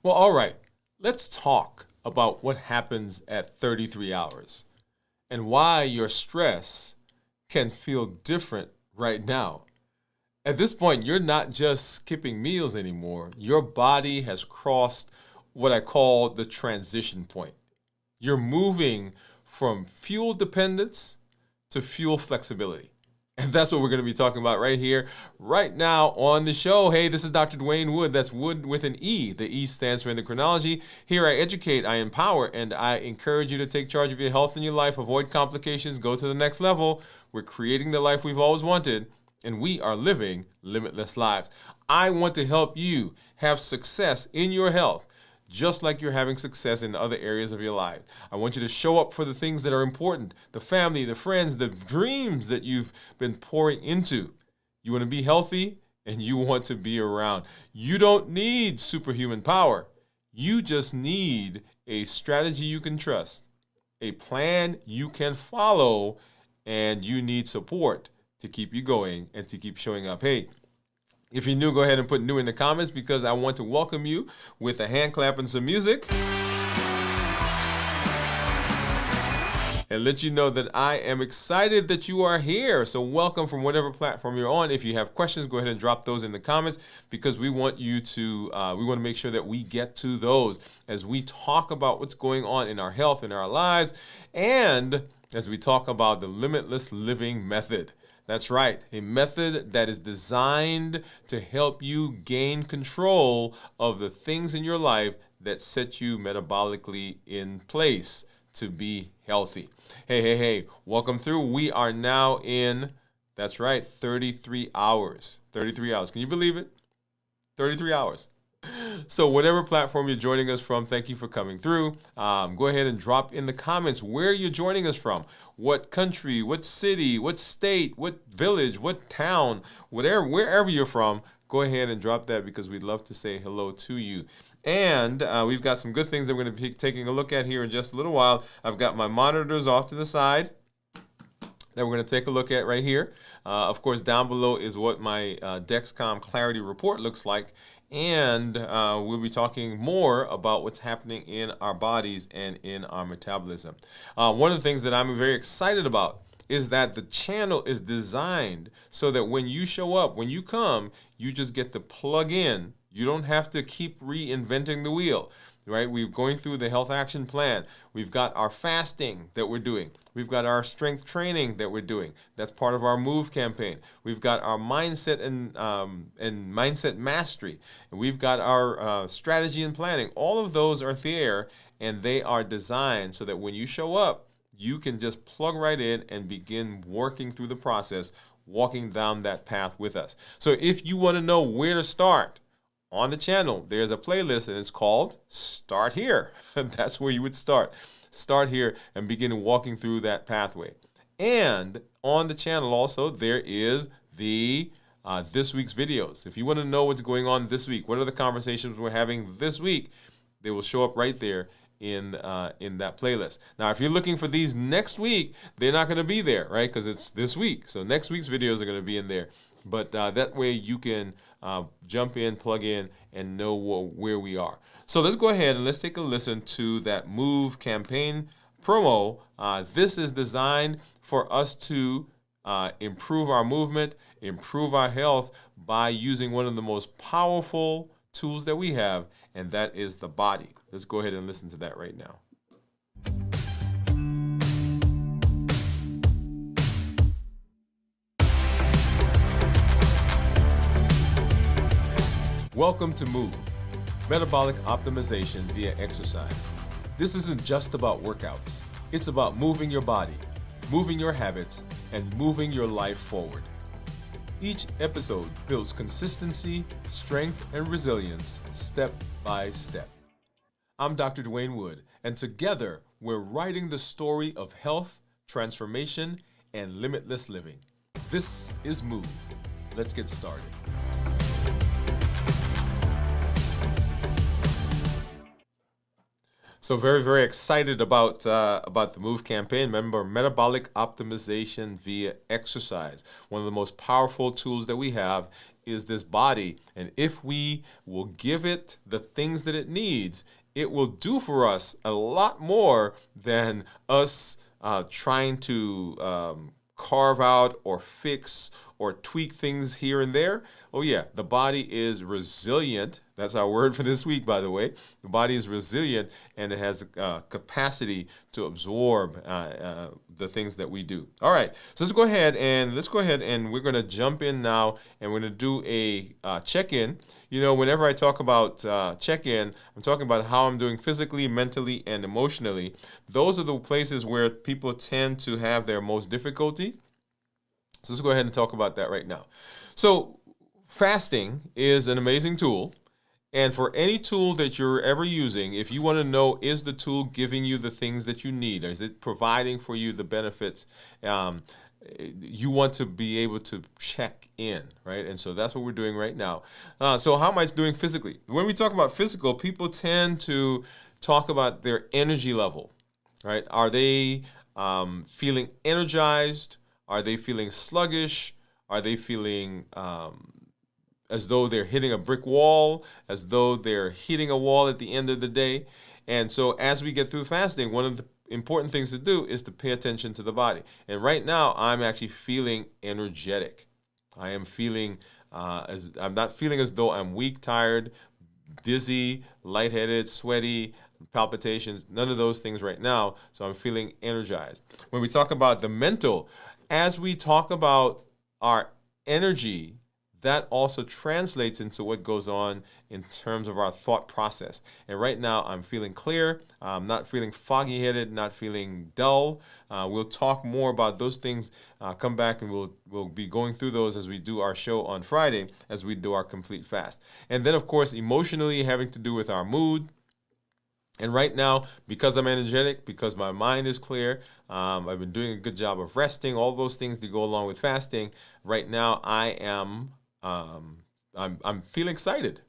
Well, all right. Let's talk about what happens at 33 hours and why your stress can feel different right now. At this point, you're not just skipping meals anymore. Your body has crossed what I call the transition point. You're moving from fuel dependence to fuel flexibility. And that's what we're going to be talking about right here, right now on the show. Hey, this is Dr. Dwain Woode. That's Wood with an E. The E stands for endocrinology. Here I educate, I empower, and I encourage you to take charge of your health and your life, avoid complications, go to the next level. We're creating the life we've always wanted, and we are living limitless lives. I want to help you have success in your health, just like you're having success in other areas of your life. I want you to show up for the things that are important, the family, the friends, the dreams that you've been pouring into. You want to be healthy and you want to be around. You don't need superhuman power. You just need a strategy you can trust, a plan you can follow, and you need support to keep you going and to keep showing up. Hey, if you're new, go ahead and put new in the comments because I want to welcome you with a hand clap and some music. And let you know that I am excited that you are here. So welcome from whatever platform you're on. If you have questions, go ahead and drop those in the comments because we want to make sure that we get to those as we talk about what's going on in our health, in our lives, and as we talk about the limitless living method. That's right, a method that is designed to help you gain control of the things in your life that set you metabolically in place to be healthy. Hey, welcome through. We are now in, that's right, 33 hours. 33 hours. Can you believe it? 33 hours. So whatever platform you're joining us from, thank you for coming through. Go ahead and drop in the comments where you're joining us from. What country, what city, what state, what village, what town, wherever you're from, go ahead and drop that because we'd love to say hello to you. And we've got some good things that we're going to be taking a look at here in just a little while. I've got my monitors off to the side that we're going to take a look at right here. Of course, down below is what my Dexcom Clarity Report looks like. And we'll be talking more about what's happening in our bodies and in our metabolism. One of the things that I'm very excited about is that the channel is designed so that when you show up, when you come, you just get to plug in. You don't have to keep reinventing the wheel, right? We're going through the health action plan. We've got our fasting that we're doing. We've got our strength training that we're doing. That's part of our MOVE campaign. We've got our mindset and mindset mastery. And we've got our strategy and planning. All of those are there, and they are designed so that when you show up, you can just plug right in and begin working through the process, walking down that path with us. So if you want to know where to start, on the channel, there's a playlist and it's called Start Here. That's where you would start. Start here and begin walking through that pathway. And on the channel also, there is the this week's videos. If you want to know what's going on this week, what are the conversations we're having this week, they will show up right there in that playlist. Now, if you're looking for these next week, they're not going to be there, right? Because it's this week. So next week's videos are going to be in there. But that way you can jump in, plug in, and know where we are. So let's go ahead and let's take a listen to that MOVE campaign promo. This is designed for us to improve our movement, improve our health by using one of the most powerful tools that we have, and that is the body. Let's go ahead and listen to that right now. Welcome to MOVE, Metabolic Optimization via Exercise. This isn't just about workouts. It's about moving your body, moving your habits, and moving your life forward. Each episode builds consistency, strength, and resilience step by step. I'm Dr. Dwain Woode, and together we're writing the story of health, transformation, and limitless living. This is MOVE. Let's get started. So very, very excited about the MOVE campaign. Remember, metabolic optimization via exercise. One of the most powerful tools that we have is this body. And if we will give it the things that it needs, it will do for us a lot more than us trying to carve out or fix or tweak things here and there. Oh yeah, the body is resilient. That's our word for this week, by the way. The body is resilient, and it has a capacity to absorb the things that we do. All right, so let's go ahead and we're going to jump in now, and we're going to do a check-in. You know, whenever I talk about check-in, I'm talking about how I'm doing physically, mentally, and emotionally. Those are the places where people tend to have their most difficulty. So let's go ahead and talk about that right now. So fasting is an amazing tool. And for any tool that you're ever using, if you want to know, is the tool giving you the things that you need? Or is it providing for you the benefits? You want to be able to check in, right? And so that's what we're doing right now. So how am I doing physically? When we talk about physical, people tend to talk about their energy level, right? Are they feeling energized? Are they feeling sluggish? Are they feeling as though they're hitting a brick wall, as though they're hitting a wall at the end of the day? And so as we get through fasting, one of the important things to do is to pay attention to the body. And right now, I'm actually feeling energetic. I am feeling, I'm not feeling as though I'm weak, tired, dizzy, lightheaded, sweaty, palpitations, none of those things right now. So I'm feeling energized. When we talk about the mental, as we talk about our energy, that also translates into what goes on in terms of our thought process. And right now, I'm feeling clear. I'm not feeling foggy-headed, not feeling dull. We'll talk more about those things. Come back and we'll be going through those as we do our show on Friday, as we do our complete fast. And then, of course, emotionally having to do with our mood. And right now, because I'm energetic, because my mind is clear, I've been doing a good job of resting, all those things that go along with fasting. Right now, I am I'm feeling excited.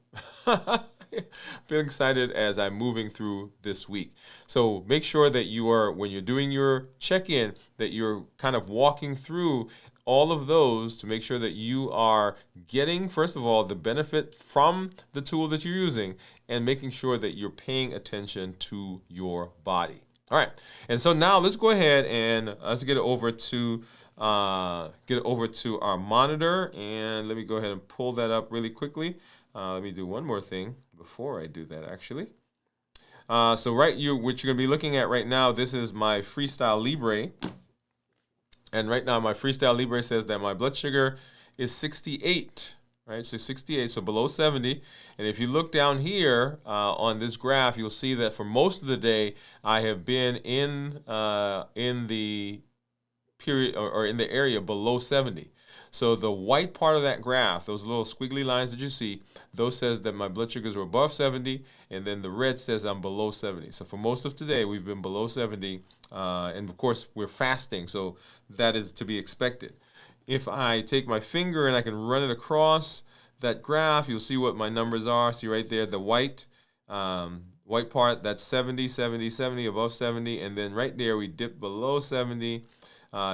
Feeling excited as I'm moving through this week. So make sure that you are, when you're doing your check-in, that you're kind of walking through all of those to make sure that you are getting, first of all, the benefit from the tool that you're using, and making sure that you're paying attention to your body. All right, and so now let's go ahead and let's get it over to our monitor, and let me go ahead and pull that up really quickly. Let me do one more thing before I do that, actually. So what you're going to be looking at right now, this is my Freestyle Libre. And right now, my Freestyle Libre says that my blood sugar is 68, right? So 68, so below 70. And if you look down here on this graph, you'll see that for most of the day, I have been in the period or in the area below 70. So the white part of that graph, those little squiggly lines that you see, those says that my blood sugars were above 70, and then the red says I'm below 70. So for most of today, we've been below 70, and of course, we're fasting, so that is to be expected. If I take my finger and I can run it across that graph, you'll see what my numbers are. See right there, the white part, that's 70, 70, 70, above 70, and then right there, we dip below 70,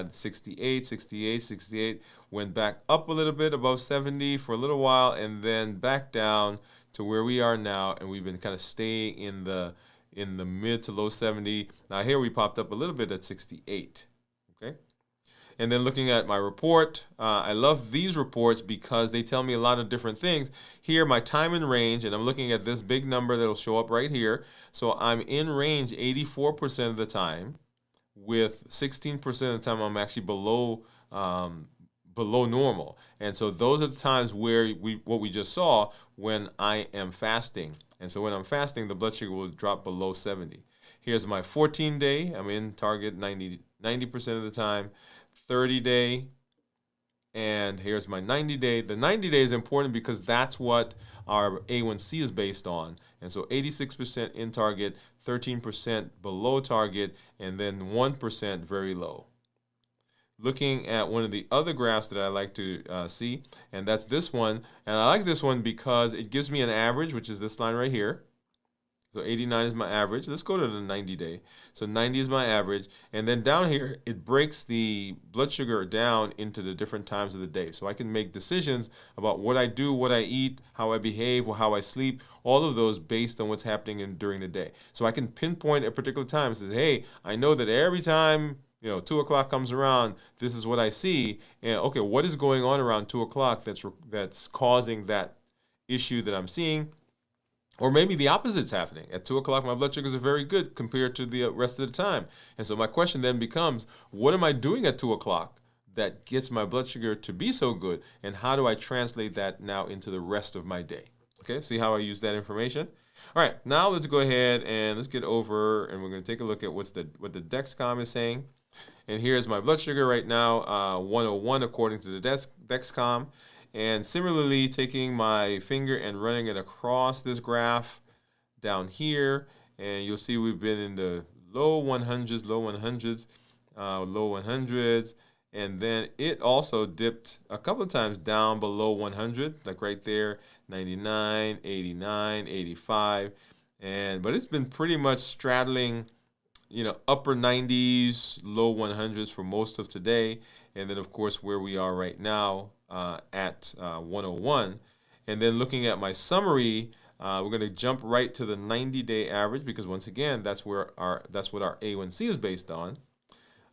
68, 68, 68, went back up a little bit above 70 for a little while, and then back down to where we are now, and we've been kind of staying in the mid to low 70. Now here we popped up a little bit at 68, okay? And then looking at my report, I love these reports because they tell me a lot of different things. Here, my time in range, and I'm looking at this big number that'll show up right here. So I'm in range 84% of the time. With 16% of the time, I'm actually below normal. And so those are the times where what we just saw when I am fasting. And so when I'm fasting, the blood sugar will drop below 70. Here's my 14-day. I'm in target 90% of the time. 30-day. And here's my 90-day. The 90-day is important because that's what our A1C is based on. And so 86% in target, 13% below target, and then 1% very low. Looking at one of the other graphs that I like to see, and that's this one. And I like this one because it gives me an average, which is this line right here. So 89 is my average. Let's go to the 90 day. So 90 is my average. And then down here, it breaks the blood sugar down into the different times of the day. So I can make decisions about what I do, what I eat, how I behave, or how I sleep, all of those based on what's happening during the day. So I can pinpoint a particular time and say, hey, I know that every time 2 o'clock comes around, this is what I see. And okay, what is going on around 2 o'clock that's causing that issue that I'm seeing? Or maybe the opposite's happening. At 2 o'clock, my blood sugars are very good compared to the rest of the time. And so my question then becomes, what am I doing at 2 o'clock that gets my blood sugar to be so good? And how do I translate that now into the rest of my day? Okay, see how I use that information? All right, now let's go ahead and let's get over, and we're going to take a look at what the Dexcom is saying. And here's my blood sugar right now, 101 according to the Dexcom. And similarly, taking my finger and running it across this graph down here, and you'll see we've been in the low 100s, low 100s, and then it also dipped a couple of times down below 100, like right there, 99, 89, 85, but it's been pretty much straddling, upper 90s, low 100s for most of today, and then of course where we are right now. At 101. And then looking at my summary, we're going to jump right to the 90-day average because once again, that's what our A1C is based on.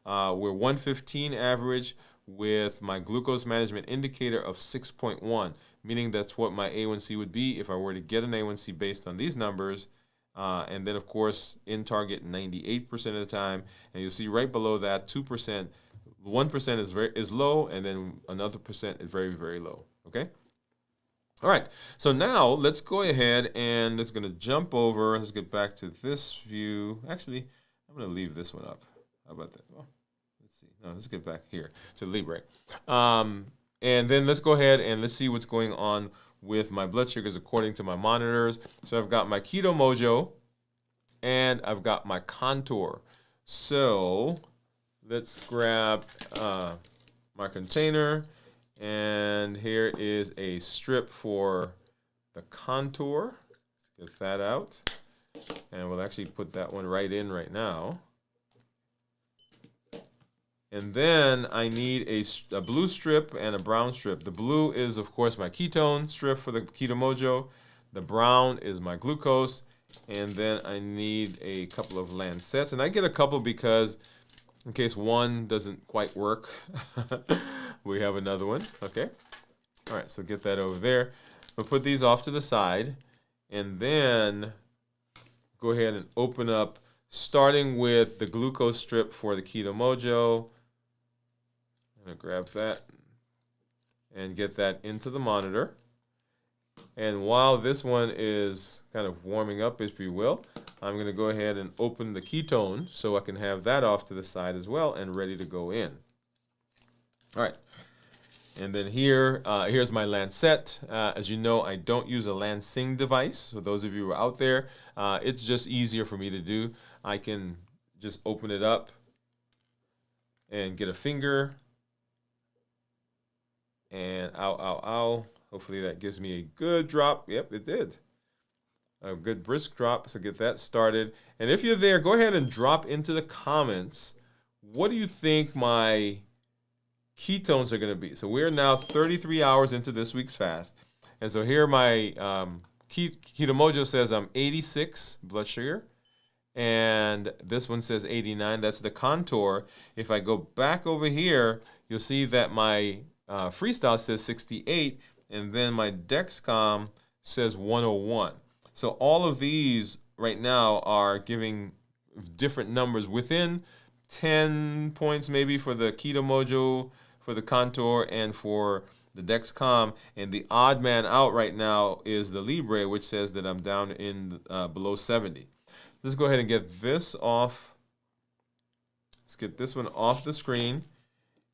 We're 115 average with my glucose management indicator of 6.1, meaning that's what my A1C would be if I were to get an A1C based on these numbers. And then of course in target 98% of the time, and you'll see right below that 2%. 1% is low, and then another percent is very, very low. Okay. All right. So now let's go ahead and let's going to jump over. Let's get back to this view. Actually, I'm going to leave this one up. How about that? Well, let's see. No, let's get back here to Libre. And then let's go ahead and let's see what's going on with my blood sugars according to my monitors. So I've got my Keto Mojo, and I've got my Contour. So let's grab my container, and here is a strip for the Contour. Let's get that out, and we'll actually put that one right in right now. And then I need a blue strip and a brown strip. The blue is, of course, my ketone strip for the Keto Mojo. The brown is my glucose, and then I need a couple of lancets, and I get a couple because in case one doesn't quite work, we have another one. Okay. All right, so get that over there. We'll put these off to the side, and then go ahead and open up, starting with the glucose strip for the Keto Mojo. I'm going to grab that and get that into the monitor. And while this one is kind of warming up, if you will, I'm going to go ahead and open the ketone so I can have that off to the side as well and ready to go in. All right. And then here's my Lancet. As you know, I don't use a Lansing device. So those of you who are out there, it's just easier for me to do. I can just open it up and get a finger. And ow, ow, ow. Hopefully that gives me a good drop. Yep, it did. A good brisk drop, so get that started. And if you're there, go ahead and drop into the comments, what do you think my ketones are going to be? So we're now 33 hours into this week's fast. And so here my Keto Mojo says I'm 86 blood sugar. And this one says 89. That's the Contour. If I go back over here, you'll see that my Freestyle says 68. And then my Dexcom says 101. So all of these right now are giving different numbers within 10 points maybe for the Keto Mojo, for the Contour, and for the Dexcom. And the odd man out right now is the Libre, which says that I'm down in below 70. Let's go ahead and get this off. Let's get this one off the screen.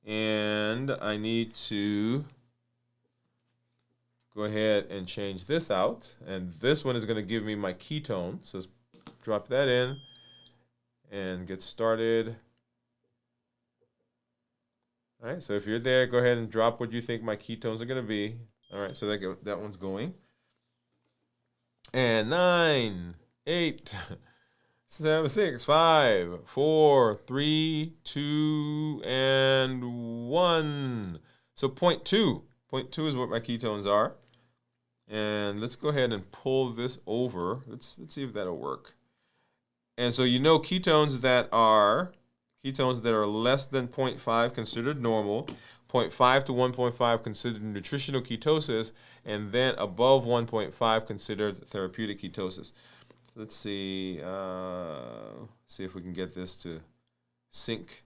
And I need to go ahead and change this out. And this one is going to give me my ketone. So let's drop that in and get started. All right, so if you're there, go ahead and drop what you think my ketones are going to be. All right, so that one's going. And 9, 8, 7, 6, 5, 4, 3, 2, and 1. So point 2. Point 2 is what my ketones are. And let's go ahead and pull this over. Let's see if that'll work. And so ketones that are less than 0.5 considered normal, 0.5 to 1.5 considered nutritional ketosis, and then above 1.5 considered therapeutic ketosis. Let's see if we can get this to sync.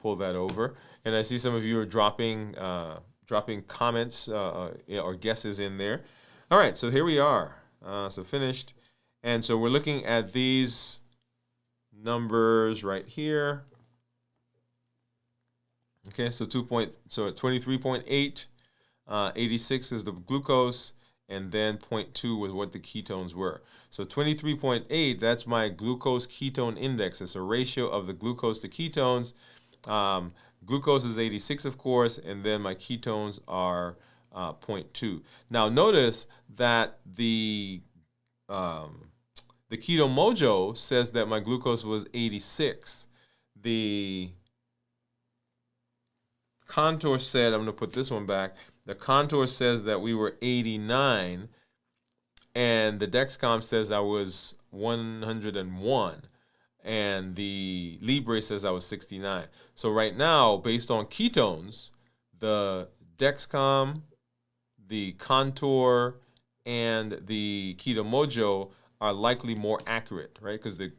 Pull that over. And I see some of you are dropping comments or guesses in there. All right, so here we are. So finished. And so we're looking at these numbers right here. Okay, so 23.8, 86 is the glucose, and then 0.2 was what the ketones were. So 23.8, that's my glucose ketone index. It's a ratio of the glucose to ketones. Glucose is 86, of course, and then my ketones are 0.2. Now notice that the Keto Mojo says that my glucose was 86. The Contour said, I'm going to put this one back. The Contour says that we were 89, and the Dexcom says I was 101, and the Libre says I was 69. So right now, based on ketones, the Dexcom, the Contour, and the Keto Mojo are likely more accurate, right? Because the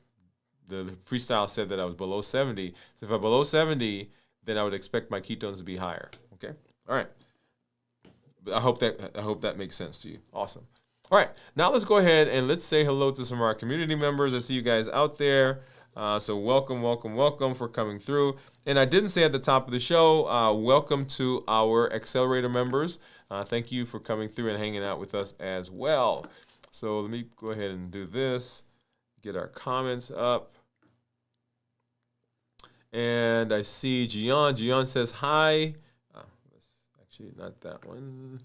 freestyle said that I was below 70. So if I'm below 70, then I would expect my ketones to be higher. Okay. All right. I hope that makes sense to you. Awesome. All right. Now let's go ahead and let's say hello to some of our community members. I see you guys out there. So welcome for coming through. And I didn't say at the top of the show, welcome to our Accelerator members. Thank you for coming through and hanging out with us as well. So let me go ahead and do this, get our comments up. And I see Gian. Gian says hi. That's actually not that one.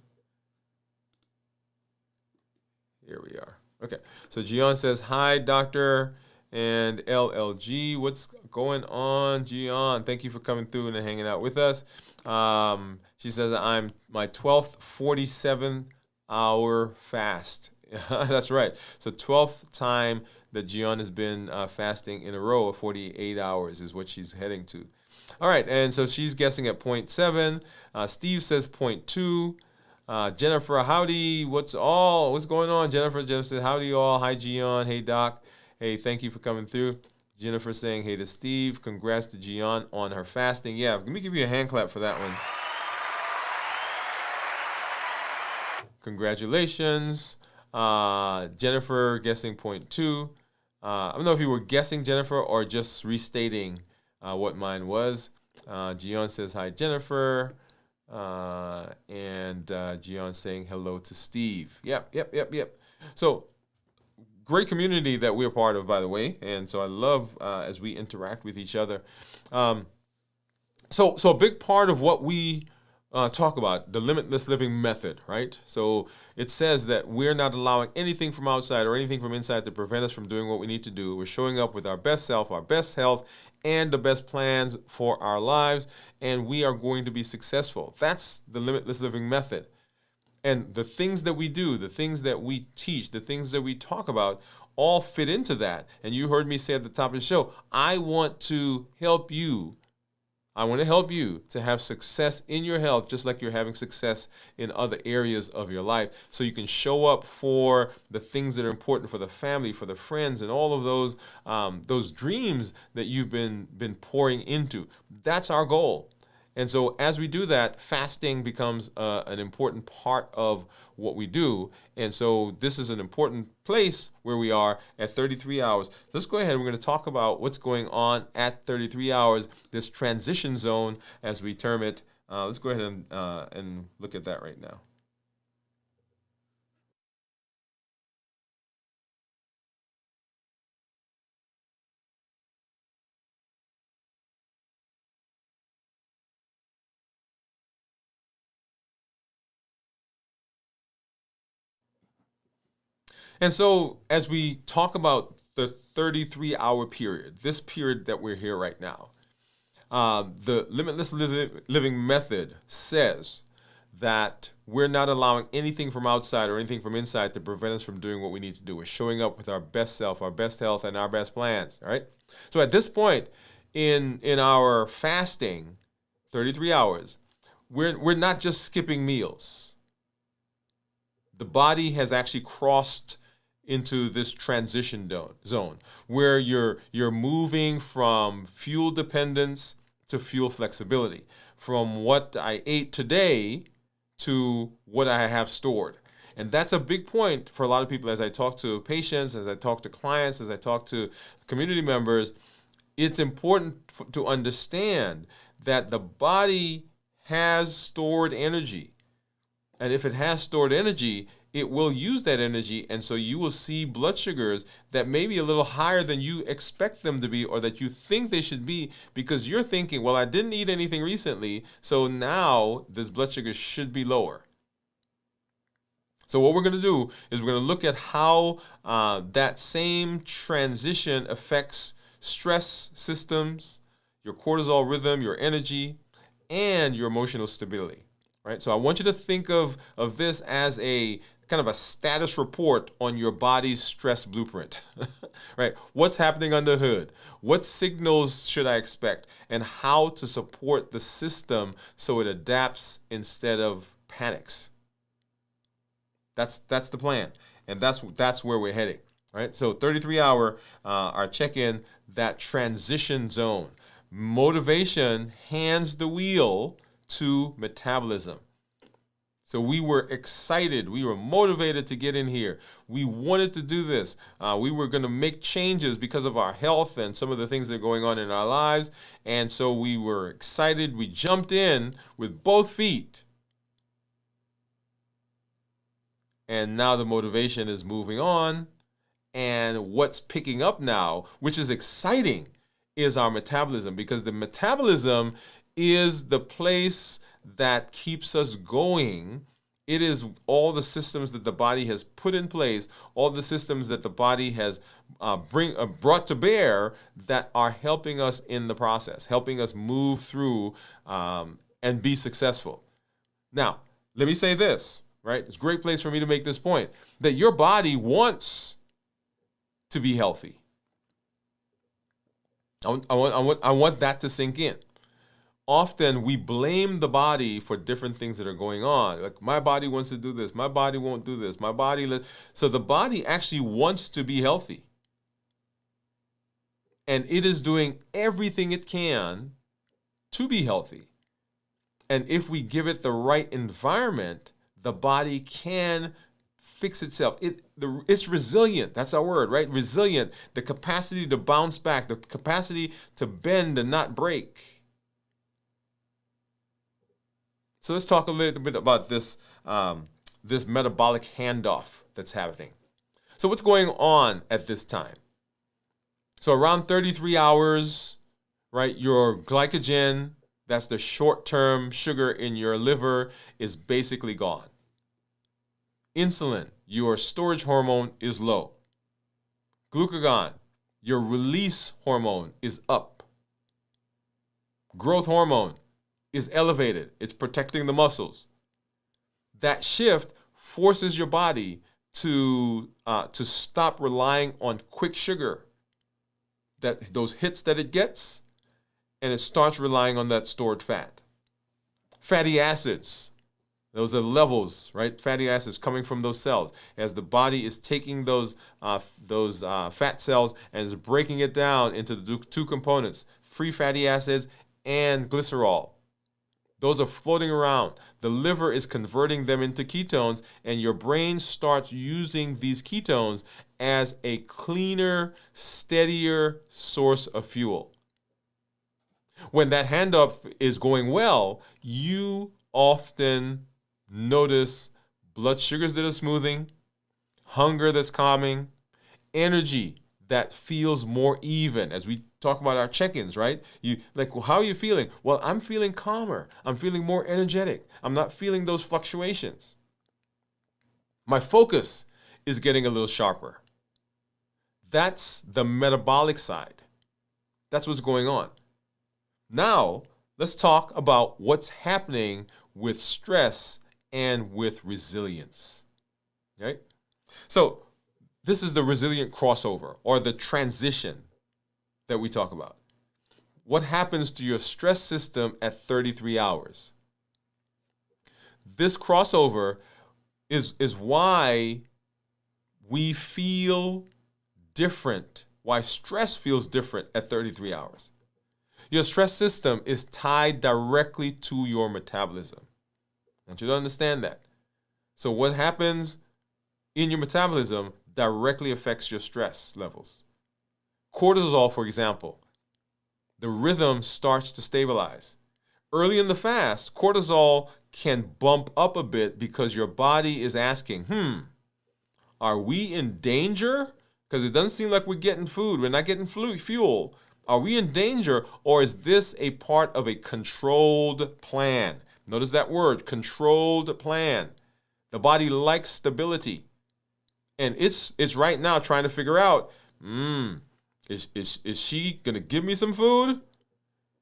Here we are. Okay. So Gian says hi, doctor. And LLG, what's going on, Gian? Thank you for coming through and hanging out with us. She says I'm my 12th 47-hour fast. That's right. So 12th time that Gian has been fasting in a row of 48 hours is what she's heading to. All right, and so she's guessing at 0.7. Steve says 0.2. Jennifer, howdy. What's going on, Jennifer? Jennifer says, howdy all. Hi, Gian. Hey, Doc. Hey, thank you for coming through. Jennifer saying hey to Steve. Congrats to Gian on her fasting. Yeah, let me give you a hand clap for that one. Congratulations. Jennifer guessing 0.2. I don't know if you were guessing, Jennifer, or just restating what mine was. Gian says hi, Jennifer. And Gian saying hello to Steve. Yep. So, great community that we're part of, by the way. And so I love as we interact with each other. So a big part of what we talk about, the limitless living method, right? So it says that we're not allowing anything from outside or anything from inside to prevent us from doing what we need to do. We're showing up with our best self, our best health, and the best plans for our lives, and we are going to be successful. That's the limitless living method. And the things that we do, the things that we teach, the things that we talk about all fit into that. And you heard me say at the top of the show, I want to help you. I want to help you to have success in your health, just like you're having success in other areas of your life. So you can show up for the things that are important for the family, for the friends, and all of those dreams that you've been pouring into. That's our goal. And so as we do that, fasting becomes an important part of what we do. And so this is an important place where we are at 33 hours. Let's go ahead. We're going to talk about what's going on at 33 hours, this transition zone, as we term it. Let's go ahead and look at that right now. And so as we talk about the 33-hour period, this period that we're here right now, the limitless living method says that we're not allowing anything from outside or anything from inside to prevent us from doing what we need to do. We're showing up with our best self, our best health, and our best plans, all right? So at this point in our fasting, 33 hours, we're not just skipping meals. The body has actually crossed into this transition zone where you're moving from fuel dependence to fuel flexibility, from what I ate today to what I have stored. And that's a big point for a lot of people. As I talk to patients, as I talk to clients, as I talk to community members, it's important to understand that the body has stored energy. And if it has stored energy, it will use that energy, and so you will see blood sugars that may be a little higher than you expect them to be or that you think they should be, because you're thinking, well, I didn't eat anything recently, so now this blood sugar should be lower. So what we're going to do is we're going to look at how that same transition affects stress systems, your cortisol rhythm, your energy, and your emotional stability. Right? So I want you to think of this as a kind of a status report on your body's stress blueprint. Right? What's happening under the hood? What signals should I expect? And how to support the system so it adapts instead of panics. That's the plan. And that's where we're heading. Right? So 33-hour, our check-in, that transition zone. Motivation hands the wheel to metabolism. So we were excited. We were motivated to get in here. We wanted to do this. We were going to make changes because of our health and some of the things that are going on in our lives. And so we were excited. We jumped in with both feet. And now the motivation is moving on. And what's picking up now, which is exciting, is our metabolism, because the metabolism is the place that keeps us going. It is all the systems that the body has put in place, all the systems that the body has brought to bear that are helping us in the process, helping us move through and be successful. Now, let me say this, right? It's a great place for me to make this point, that your body wants to be healthy. I want that to sink in. Often we blame the body for different things that are going on. Like, my body wants to do this, my body won't do this, my body. So the body actually wants to be healthy. And it is doing everything it can to be healthy. And if we give it the right environment, the body can fix itself. It's resilient. That's our word, right? Resilient. The capacity to bounce back, the capacity to bend and not break. So let's talk a little bit about this metabolic handoff that's happening. So what's going on at this time? So around 33 hours, right, your glycogen, that's the short-term sugar in your liver, is basically gone. Insulin, your storage hormone, is low. Glucagon, your release hormone, is up. Growth hormone is elevated. It's protecting the muscles. That shift forces your body to stop relying on quick sugar, those hits that it gets, and it starts relying on that stored fat. Fatty acids, those are levels, right? Fatty acids coming from those cells. As the body is taking those fat cells and is breaking it down into the two components, free fatty acids and glycerol. Those are floating around. The liver is converting them into ketones, and your brain starts using these ketones as a cleaner, steadier source of fuel. When that handoff is going well, you often notice blood sugars that are smoothing, hunger that's calming, energy that feels more even. As we talk about our check-ins, right? Well, how are you feeling? Well, I'm feeling calmer. I'm feeling more energetic. I'm not feeling those fluctuations. My focus is getting a little sharper. That's the metabolic side. That's what's going on. Now, let's talk about what's happening with stress and with resilience. Right? So, this is the resilient crossover or the transition that we talk about. What happens to your stress system at 33 hours? This crossover is why we feel different, why stress feels different at 33 hours. Your stress system is tied directly to your metabolism. I want you to understand that. So what happens in your metabolism directly affects your stress levels. Cortisol, for example, the rhythm starts to stabilize. Early in the fast, cortisol can bump up a bit because your body is asking, are we in danger? Because it doesn't seem like we're getting food. We're not getting fuel. Are we in danger, or is this a part of a controlled plan? Notice that word, controlled plan. The body likes stability. And it's right now trying to figure out, is she going to give me some food?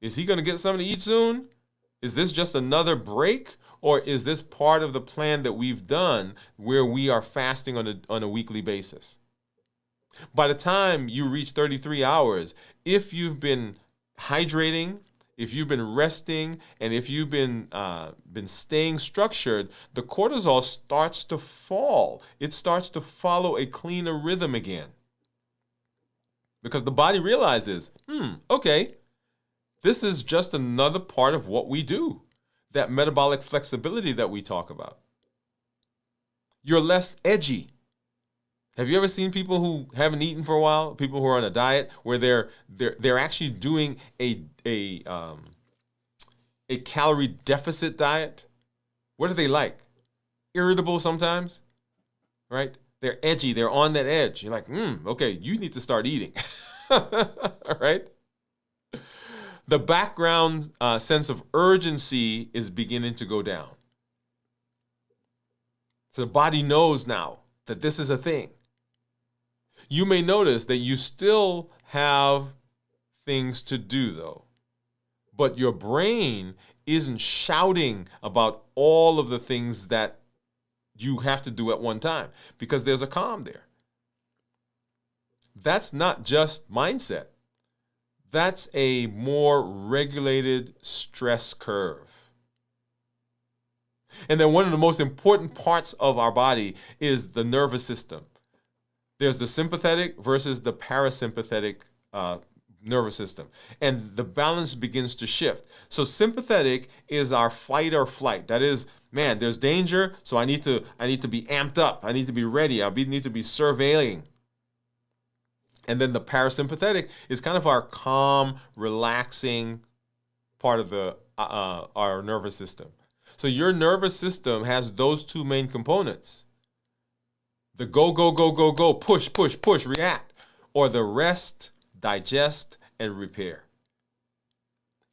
Is he going to get something to eat soon? Is this just another break? Or is this part of the plan that we've done where we are fasting on a weekly basis? By the time you reach 33 hours, if you've been hydrating, if you've been resting, and if you've been staying structured, the cortisol starts to fall. It starts to follow a cleaner rhythm again. Because the body realizes, okay, this is just another part of what we do. That metabolic flexibility that we talk about. You're less edgy. Have you ever seen people who haven't eaten for a while? People who are on a diet where they're actually doing a calorie deficit diet? What are they like? Irritable sometimes, right? They're edgy. They're on that edge. You're like, okay, you need to start eating. All right? The background sense of urgency is beginning to go down. So the body knows now that this is a thing. You may notice that you still have things to do, though. But your brain isn't shouting about all of the things that you have to do at one time because there's a calm there. That's not just mindset. That's a more regulated stress curve. And then one of the most important parts of our body is the nervous system. There's the sympathetic versus the parasympathetic nervous system. And the balance begins to shift. So sympathetic is our fight or flight. That is, man, there's danger, so I need to be amped up. I need to be ready. Need to be surveilling. And then the parasympathetic is kind of our calm, relaxing part of our nervous system. So your nervous system has those two main components. The go, go, go, go, go, push, push, push, react. Or the rest, digest, and repair.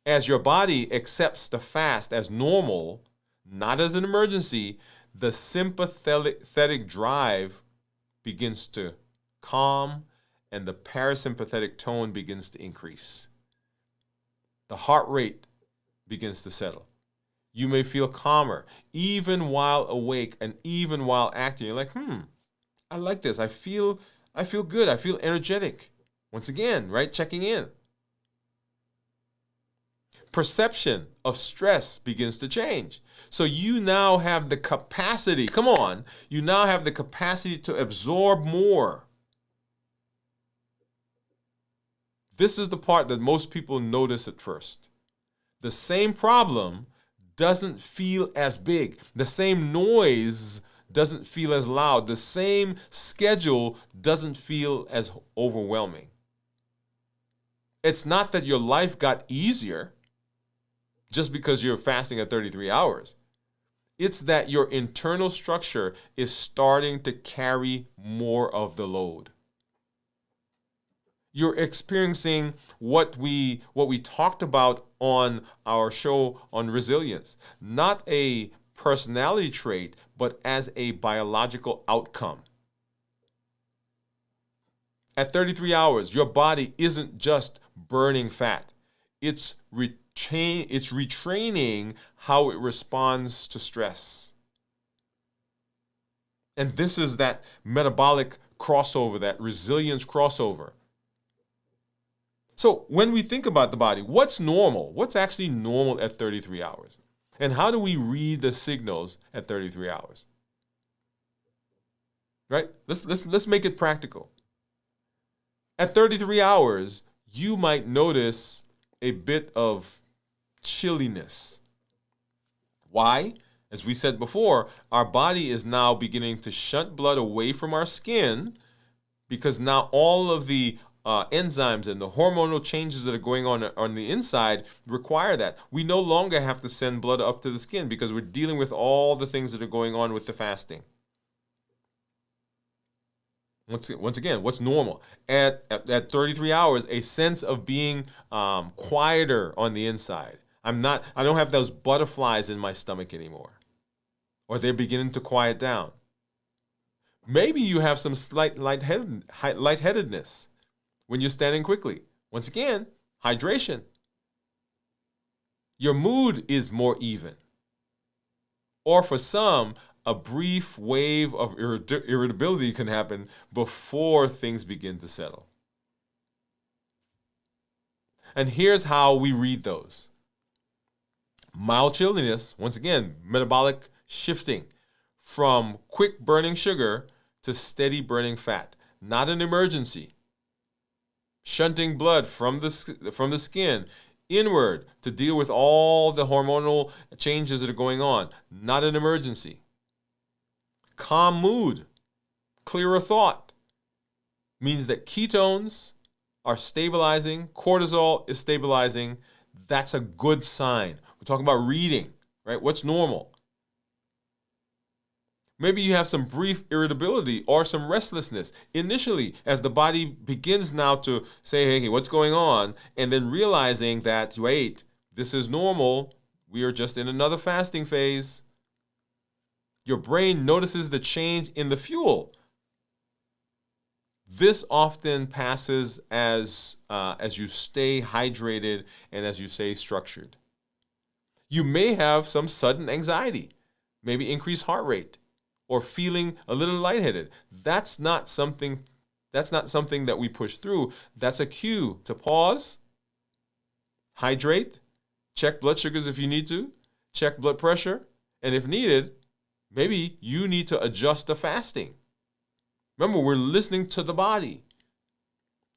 As your body accepts the fast as normal, not as an emergency, the sympathetic drive begins to calm and the parasympathetic tone begins to increase. The heart rate begins to settle. You may feel calmer even while awake and even while acting. You're like, I like this. I feel good. I feel energetic. Once again, right? Checking in. Perception of stress begins to change. So you now have the capacity, you now have the capacity to absorb more. This is the part that most people notice at first. The same problem doesn't feel as big. The same noise doesn't feel as loud. The same schedule doesn't feel as overwhelming. It's not that your life got easier just because you're fasting at 33 hours. It's that your internal structure is starting to carry more of the load. You're experiencing what we talked about on our show on resilience, not a personality trait, but as a biological outcome. At 33 hours, your body isn't just burning fat. It's retraining how it responds to stress. And this is that metabolic crossover, that resilience crossover. So when we think about the body, what's normal? What's actually normal at 33 hours? And how do we read the signals at 33 hours? Right? Let's make it practical. At 33 hours, you might notice a bit of chilliness. Why? As we said before, our body is now beginning to shunt blood away from our skin because now all of the enzymes and the hormonal changes that are going on the inside require that. We no longer have to send blood up to the skin because we're dealing with all the things that are going on with the fasting. Once again, what's normal? At 33 hours, a sense of being quieter on the inside. I don't have those butterflies in my stomach anymore. Or they're beginning to quiet down. Maybe you have some slight lightheadedness when you're standing quickly. Once again, hydration. Your mood is more even. Or for some, a brief wave of irritability can happen before things begin to settle. And here's how we read those. Mild chilliness, once again, metabolic shifting from quick burning sugar to steady burning fat. Not an emergency. Shunting blood from the skin inward to deal with all the hormonal changes that are going on. Not an emergency. Calm mood, clearer thought, means that ketones are stabilizing, cortisol is stabilizing. That's a good sign. We're talking about reading, right? What's normal? Maybe you have some brief irritability or some restlessness initially as the body begins now to say, hey, what's going on? And then realizing that, wait, this is normal. We are just in another fasting phase. Your brain notices the change in the fuel. This often passes as you stay hydrated and as you stay structured. You may have some sudden anxiety, maybe increased heart rate, or feeling a little lightheaded. That's not something that we push through. That's a cue to pause, hydrate, check blood sugars if you need to, check blood pressure, and if needed, maybe you need to adjust the fasting. Remember, we're listening to the body.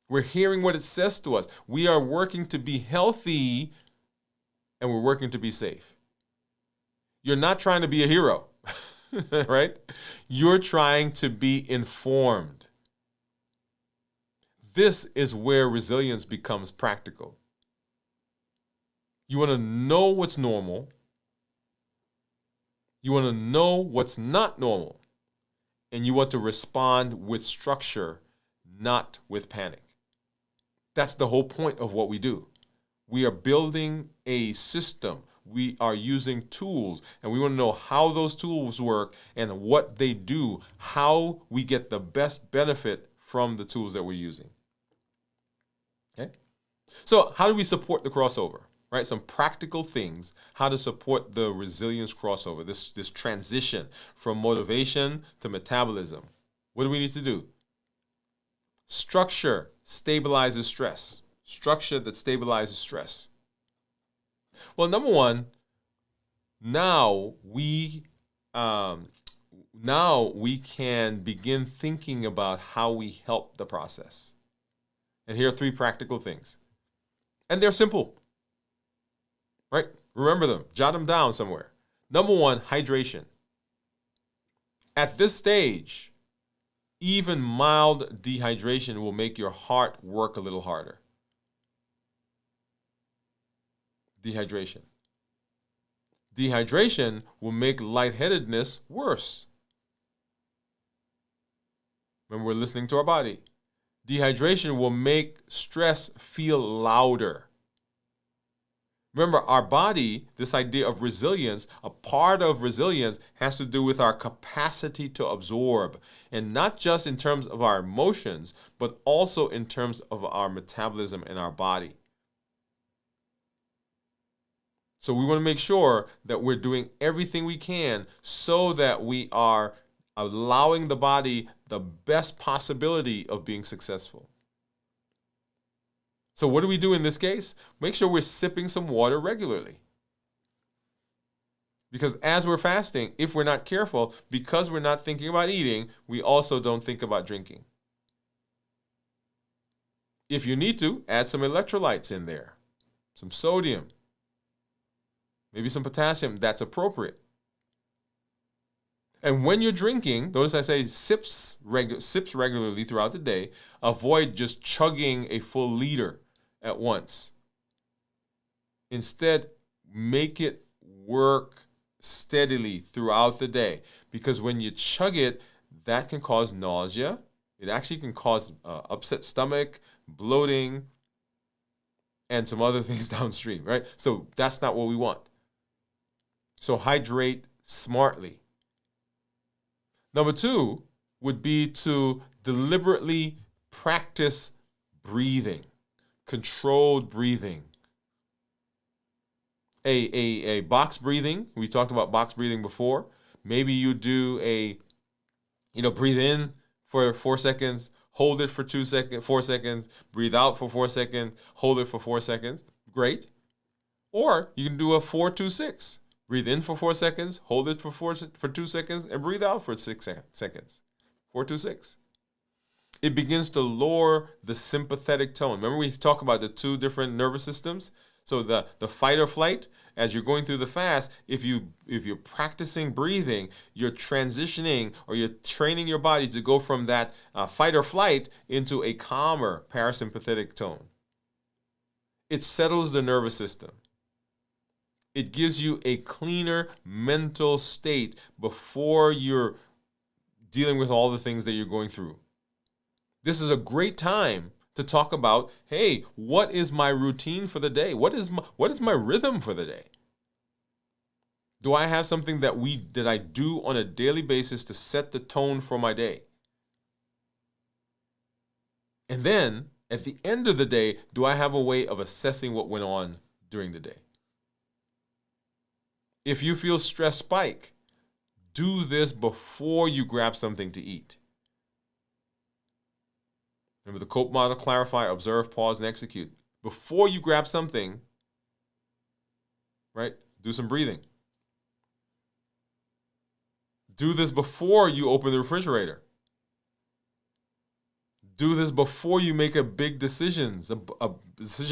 We're hearing what it says to us. We are working to be healthy and we're working to be safe. You're not trying to be a hero, right? You're trying to be informed. This is where resilience becomes practical. You want to know what's normal. You want to know what's not normal. And you want to respond with structure, not with panic. That's the whole point of what we do. We are building a system. We are using tools, and we want to know how those tools work and what they do, how we get the best benefit from the tools that we're using. Okay? So how do we support the crossover? Right? Some practical things, how to support the resilience crossover, this transition from motivation to metabolism. What do we need to do? Structure stabilizes stress. Structure that stabilizes stress. Well, number one, now we can begin thinking about how we help the process. And here are 3 practical things. And they're simple. Right? Remember them. Jot them down somewhere. Number 1, hydration. At this stage, even mild dehydration will make your heart work a little harder. Dehydration. Dehydration will make lightheadedness worse. Remember, we're listening to our body. Dehydration will make stress feel louder. Remember, our body, this idea of resilience, a part of resilience has to do with our capacity to absorb, and not just in terms of our emotions, but also in terms of our metabolism in our body. So we want to make sure that we're doing everything we can so that we are allowing the body the best possibility of being successful. So what do we do in this case? Make sure we're sipping some water regularly. Because as we're fasting, if we're not careful, because we're not thinking about eating, we also don't think about drinking. If you need to, add some electrolytes in there, some sodium, maybe some potassium, that's appropriate. And when you're drinking, notice I say sips regularly throughout the day. Avoid just chugging a full liter at once. Instead, make it work steadily throughout the day, because when you chug it, that can cause nausea. It actually can cause upset stomach, bloating, and some other things downstream, right? So that's not what we want. So hydrate smartly. Number 2 would be to deliberately practice breathing, controlled breathing. A box breathing. We talked about box breathing before. Maybe you do breathe in for 4 seconds, hold it for 4 seconds, breathe out for 4 seconds, hold it for 4 seconds. Great. Or you can do a 4-2-6. Breathe in for 4 seconds, hold it for 2 seconds, and breathe out for 6 seconds. 4-2-6. It begins to lower the sympathetic tone. Remember we talk about the 2 different nervous systems? So the fight or flight, as you're going through the fast, if you're practicing breathing, you're transitioning or you're training your body to go from that fight or flight into a calmer parasympathetic tone. It settles the nervous system. It gives you a cleaner mental state before you're dealing with all the things that you're going through. This is a great time to talk about, hey, what is my routine for the day? What is my rhythm for the day? Do I have something that I do on a daily basis to set the tone for my day? And then at the end of the day, do I have a way of assessing what went on during the day? If you feel stress spike, do this before you grab something to eat. Remember the COPE model: clarify, observe, pause, and execute. Before you grab something, right, do some breathing. Do this before you open the refrigerator. Do this before you make a big decision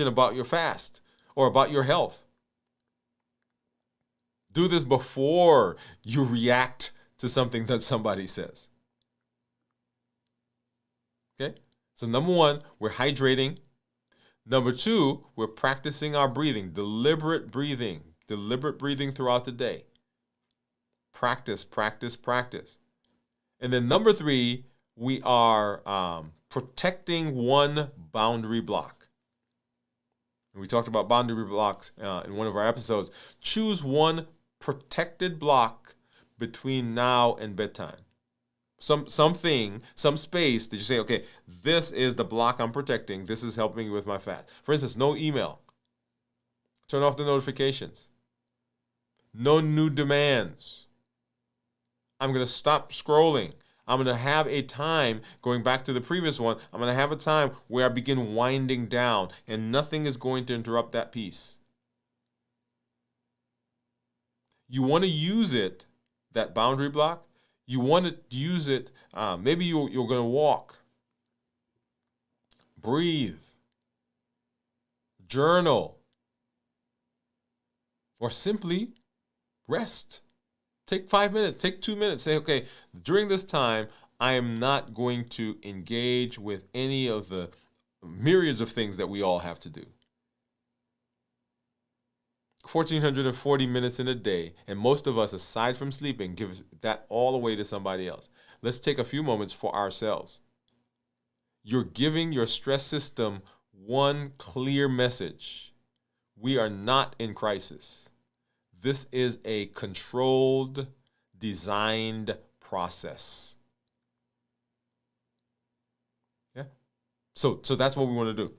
about your fast or about your health. Do this before you react to something that somebody says. Okay? So number 1, we're hydrating. Number 2, we're practicing our breathing, deliberate breathing throughout the day. Practice, practice, practice. And then number 3, we are protecting one boundary block. And we talked about boundary blocks in one of our episodes. Choose one protected block between now and bedtime. Some space that you say, okay, this is the block I'm protecting. This is helping me with my fast. For instance, no email. Turn off the notifications. No new demands. I'm going to stop scrolling. I'm going to have a time, going back to the previous one, I'm going to have a time where I begin winding down, and nothing is going to interrupt that peace. You want to use it, that boundary block. You want to use it, maybe you're going to walk, breathe, journal, or simply rest. Take 5 minutes, take 2 minutes. Say, okay, during this time, I am not going to engage with any of the myriads of things that we all have to do. 1,440 minutes in a day, and most of us, aside from sleeping, give that all away to somebody else. Let's take a few moments for ourselves. You're giving your stress system one clear message. We are not in crisis. This is a controlled, designed process. Yeah. So that's what we want to do.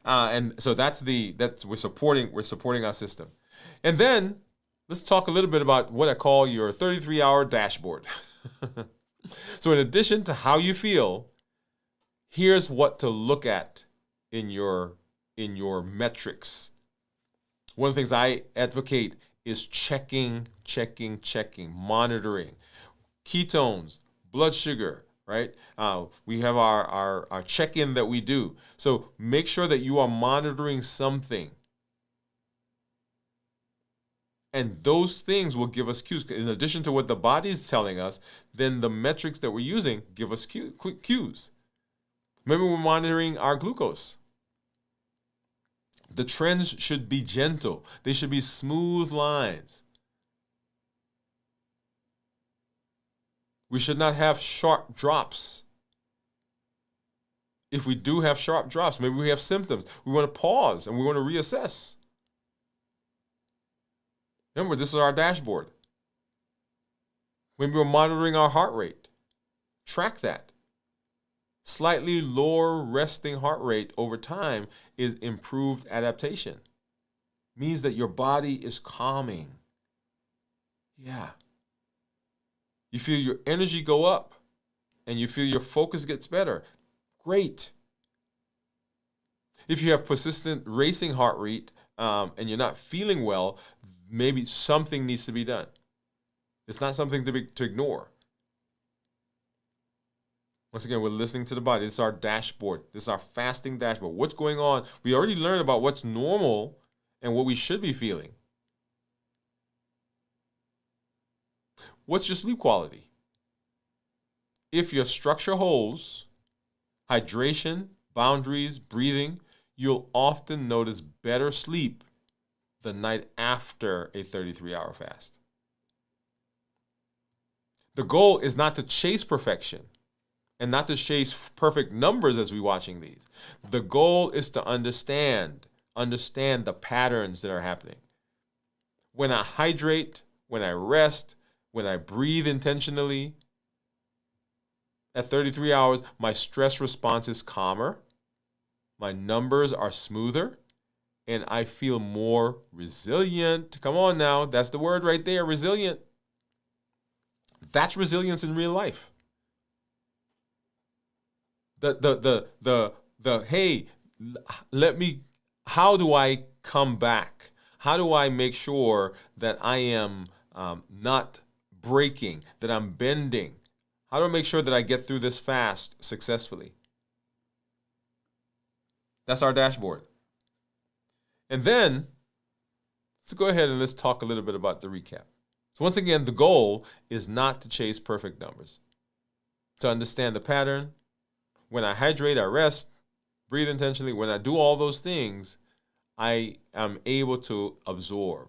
And so we're supporting our system. And then let's talk a little bit about what I call your 33-hour dashboard. So in addition to how you feel, here's what to look at in your metrics. One of the things I advocate is checking, monitoring. Ketones, blood sugar, right? We have our check-in that we do. So make sure that you are monitoring something. And those things will give us cues. In addition to what the body is telling us, then the metrics that we're using give us cues. Maybe we're monitoring our glucose. The trends should be gentle. They should be smooth lines. We should not have sharp drops. If we do have sharp drops, maybe we have symptoms. We want to pause and we want to reassess. Remember, this is our dashboard. When we're monitoring our heart rate, track that. Slightly lower resting heart rate over time is improved adaptation. Means that your body is calming. Yeah. You feel your energy go up and you feel your focus gets better. Great. If you have persistent racing heart rate and you're not feeling well, maybe something needs to be done. It's not something to ignore. Once again, we're listening to the body. This is our dashboard. This is our fasting dashboard. What's going on? We already learned about what's normal and what we should be feeling. What's your sleep quality? If your structure holds, hydration, boundaries, breathing, you'll often notice better sleep the night after a 33-hour fast. The goal is not to chase perfection and not to chase perfect numbers as we're watching these. The goal is to understand the patterns that are happening. When I hydrate, when I rest, when I breathe intentionally, at 33 hours, my stress response is calmer, my numbers are smoother, and I feel more resilient. Come on now, that's the word right there, resilient. That's resilience in real life. Hey, how do I come back? How do I make sure that I am not breaking, that I'm bending? How do I make sure that I get through this fast successfully? That's our dashboard. And then, let's go ahead and let's talk a little bit about the recap. So once again, the goal is not to chase perfect numbers. To understand the pattern. When I hydrate, I rest, breathe intentionally. When I do all those things, I am able to absorb.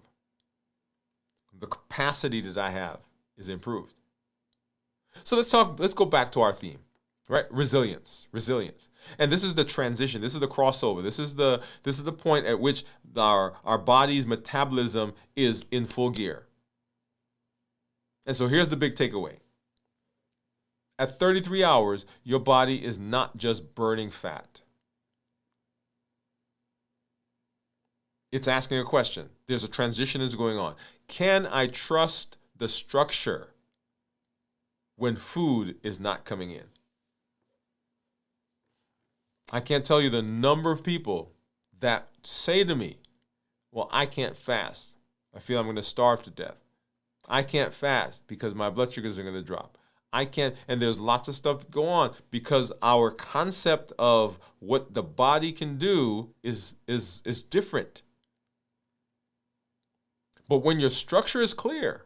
The capacity that I have is improved. So let's go back to our theme, right? Resilience. And this is the transition. This is the crossover. This is the point at which our body's metabolism is in full gear. And so here's the big takeaway. At 33 hours, your body is not just burning fat. It's asking a question. There's a transition that's going on. Can I trust the structure when food is not coming in? I can't tell you the number of people that say to me, well, I can't fast. I feel I'm going to starve to death. I can't fast because my blood sugars are going to drop. I can't, and there's lots of stuff to go on because our concept of what the body can do is different. But when your structure is clear,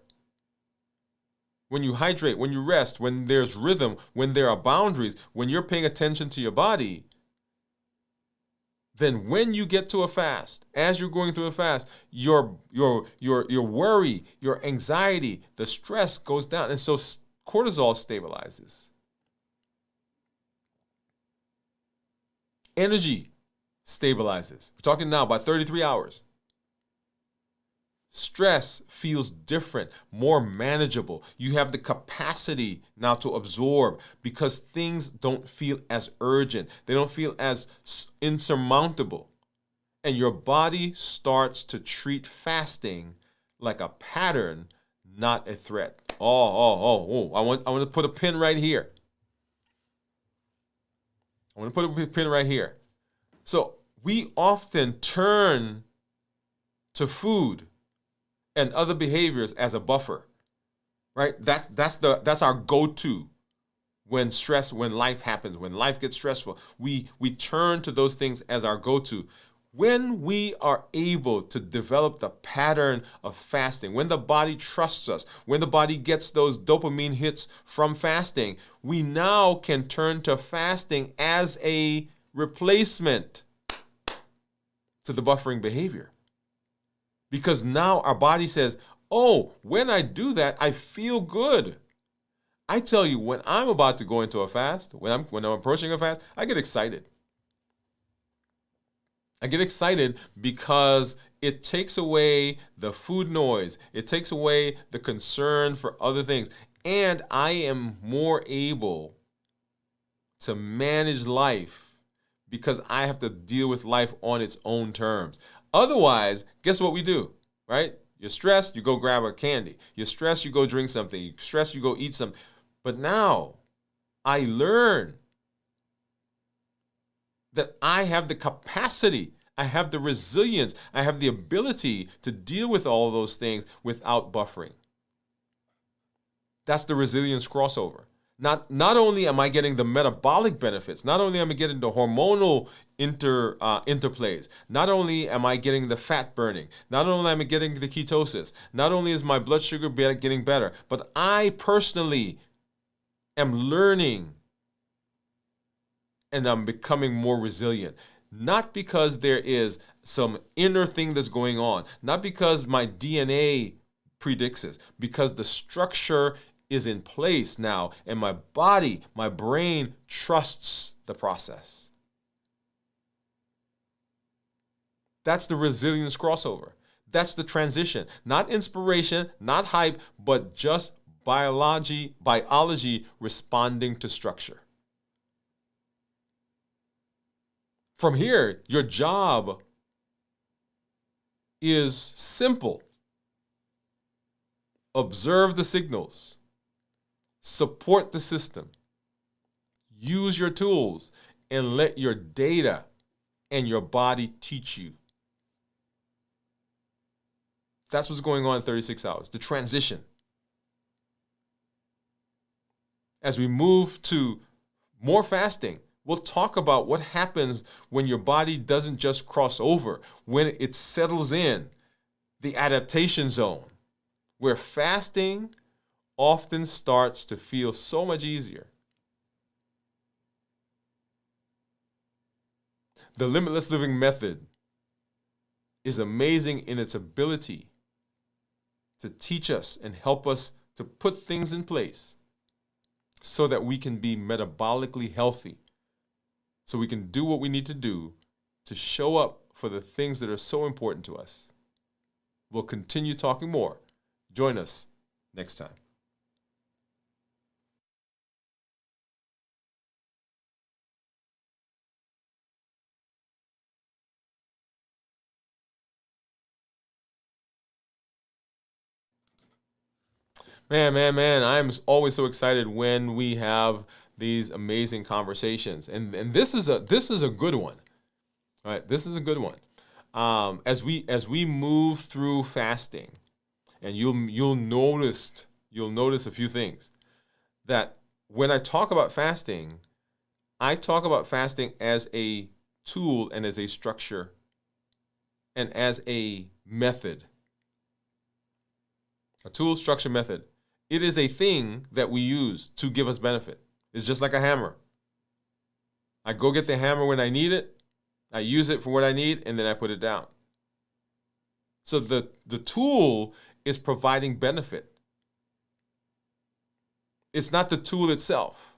when you hydrate, when you rest, when there's rhythm, when there are boundaries, when you're paying attention to your body, then when you get to a fast, as you're going through a fast, your worry, your anxiety, the stress goes down. And so cortisol stabilizes. Energy stabilizes. We're talking now about 33 hours. Stress feels different, more manageable. You have the capacity now to absorb because things don't feel as urgent. They don't feel as insurmountable. And your body starts to treat fasting like a pattern, not a threat. I want to put a pin right here. I want to put a pin right here. So we often turn to food and other behaviors as a buffer, right? That's our go-to when life happens, when life gets stressful. We turn to those things as our go-to. When we are able to develop the pattern of fasting, when the body trusts us, when the body gets those dopamine hits from fasting, we now can turn to fasting as a replacement to the buffering behavior. Because now our body says, oh, when I do that, I feel good. I tell you, when I'm about to go into a fast, when I'm approaching a fast, I get excited. I get excited because it takes away the food noise. It takes away the concern for other things. And I am more able to manage life because I have to deal with life on its own terms. Otherwise, guess what we do, right? You're stressed, you go grab a candy. You're stressed, you go drink something. You're stressed, you go eat something. But now I learn that I have the capacity, I have the resilience, I have the ability to deal with all of those things without buffering. That's the resilience crossover. Not only am I getting the metabolic benefits, not only am I getting the hormonal interplays, not only am I getting the fat burning, not only am I getting the ketosis, not only is my blood sugar getting better, but I personally am learning and I'm becoming more resilient. Not because there is some inner thing that's going on, not because my DNA predicts it, because the structure is in place now and my body, my brain trusts the process. That's the resilience crossover. That's the transition. Not inspiration, not hype, but just biology responding to structure. From here, your job is simple. Observe the signals. Support the system. Use your tools and let your data and your body teach you. That's what's going on in 36 hours, the transition. As we move to more fasting, we'll talk about what happens when your body doesn't just cross over, when it settles in, the adaptation zone, where fasting often starts to feel so much easier. The limitless living method is amazing in its ability to teach us and help us to put things in place so that we can be metabolically healthy, so we can do what we need to do to show up for the things that are so important to us. We'll continue talking more. Join us next time. Man, I'm always so excited when we have these amazing conversations. And this is a good one. All right, this is a good one. As we move through fasting, and you'll notice a few things. That when I talk about fasting, I talk about fasting as a tool and as a structure and as a method. A tool, structure, method. It is a thing that we use to give us benefit. It's just like a hammer. I go get the hammer when I need it, I use it for what I need, and then I put it down. So the tool is providing benefit. It's not the tool itself.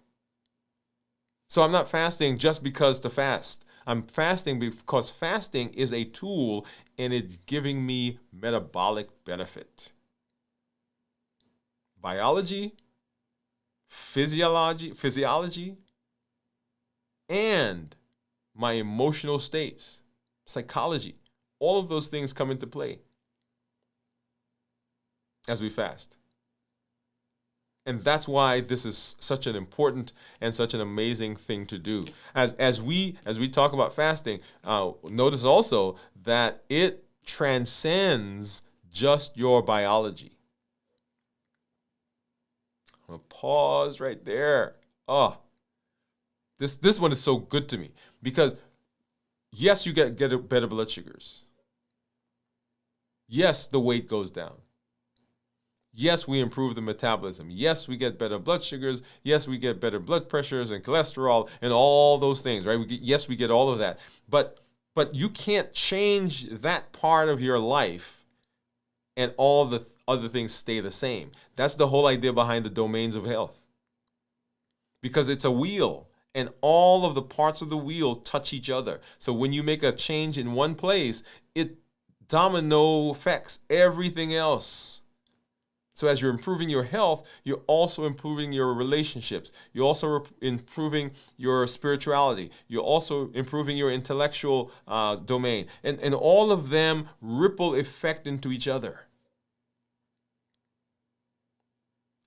So I'm not fasting just because to fast. I'm fasting because fasting is a tool and it's giving me metabolic benefit. Biology, physiology, and my emotional states, psychology, all of those things come into play as we fast. And that's why this is such an important and such an amazing thing to do. As we talk about fasting, notice also that it transcends just your biology. I'm gonna pause right there. Oh, this one is so good to me because yes, you get better blood sugars. Yes, the weight goes down. Yes, we improve the metabolism. Yes, we get better blood sugars. Yes, we get better blood pressures and cholesterol and all those things, right? Yes, we get all of that. But you can't change that part of your life and all the other things stay the same. That's the whole idea behind the domains of health. Because it's a wheel and all of the parts of the wheel touch each other. So when you make a change in one place, it domino affects everything else. So as you're improving your health, you're also improving your relationships. You're also improving your spirituality. You're also improving your intellectual domain. And all of them ripple effect into each other.